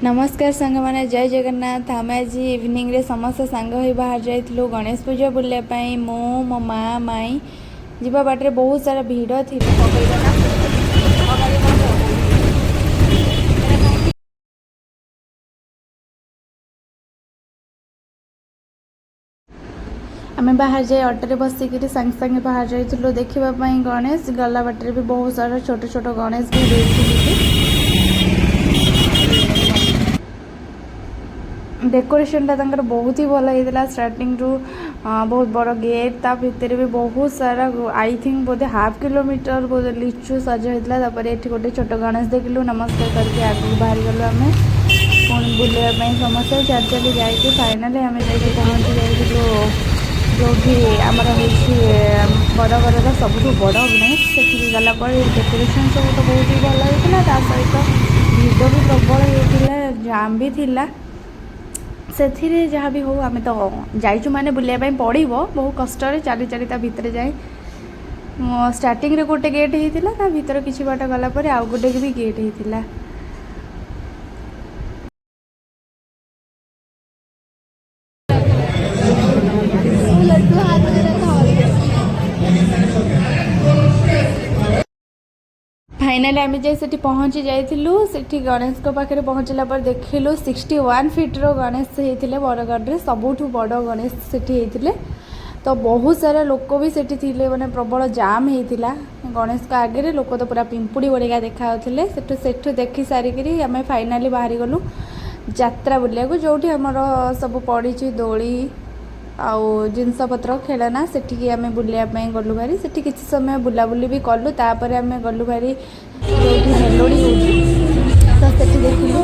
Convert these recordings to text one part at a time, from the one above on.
नमस्कार सांग मैंने जय जगन्नाथ। आम आज इवनिंग रे समस्त सांग हो बाहर जाइलु गणेश पूजा बुलापाई। मो माँ माई जीवा बाटे बहुत सारा भिड़ थी। आम बाहर जाए ऑटो बसिक सांगे सांगे बाहर जाइलु देखापी गणेश। गला बाटे भी बहुत सारा छोट छोट गणेश भी देखी। डेकोरेशन टा बहुत ही भल होता स्टार्टिंग रू बहुत बड़ गेट ता भितर भी बहुत सारा I think Bodhe half kilometre बोधे लिचु सजा होता। ये गोटे छोट गणेश देखलु नमस्कार करके आगे बाहर गलु आम पुणी बुलाई समस्त चल चली जाकि फाइनाली आम जा पहुँची जाइलु जो आमर बरगढ़ सब बड़ गणेश से गला डेकोरेशन सब तो बहुत ही भल होता। सहित भिड़ भी प्रबल होता जाम भी थिला। से जहाँ भी हो आम तो जाइचु माने बुलाइबा पड़ो बहुत कष्ट चली चली भितर जाए स्टार्टिंग रे गोटे गेट होता भीतर किसी बाट गला पर आउ गोटे भी गेट होता। फाइनाली आम जाए पहुँची जाइलु से गणेश पाखे पहुँचला पर देखिलु 61 फीट्र गणेश होते बरगढ़ सबुठ बड़ गणेश से तो बहुत सारा लोक भी सेठी माने प्रबल जाम होता गणेश का आगे लोक तो पूरा पिंपुड़ी बड़िया देखा सेठू देखी सारिकी आम फाइनाली बाहरी गलु यात्रा बुलिया जो आमर सब पड़ी दोली आउ जिनपतर खेलना से आम बुलायापी गलु भारी से किसी समय बुलाबुली भी कलु तापर आम गलु भारी जो मेलोडी हो तो से देखिलु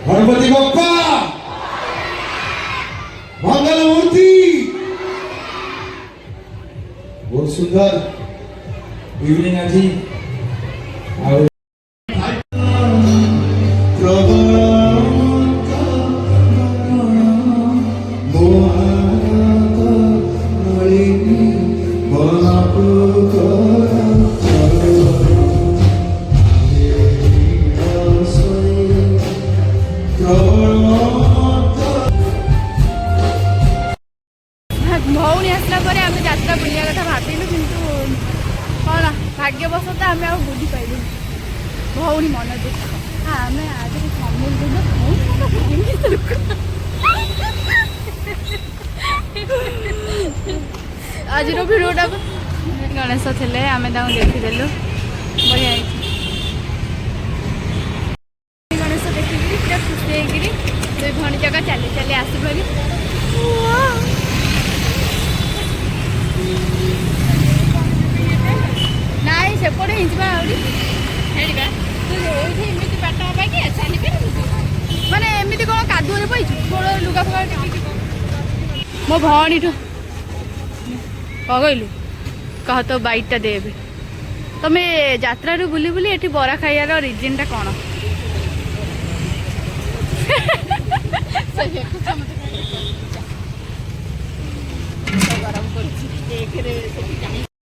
गणपति बप्पा मंगल मूर्ति बहुत सुंदर इवनिंग आज भौणी आसला पर आम यात्रा बुलिया कथा भाविलु किंतु कौन भाग्यवश तो आम आ बुझी पाइलु भौणी मन दुख आम आज आज भिडियोटा गणेश थे आम देखीदेलु बढ़िया गणेश देखिकी पूरा खुशी होकर दुई भणी जगह चली चली आसपारी नाई सेपटे हिंसबा माने एमती कौन कादुरे पैछु गोड़ लुगा फुगा मो भणी ठू कहलु कह तो बाइकटा देबे तुम्हें यात्रा बुली बुली एठी बरा खाइबार रिजन टा कौन गरम कर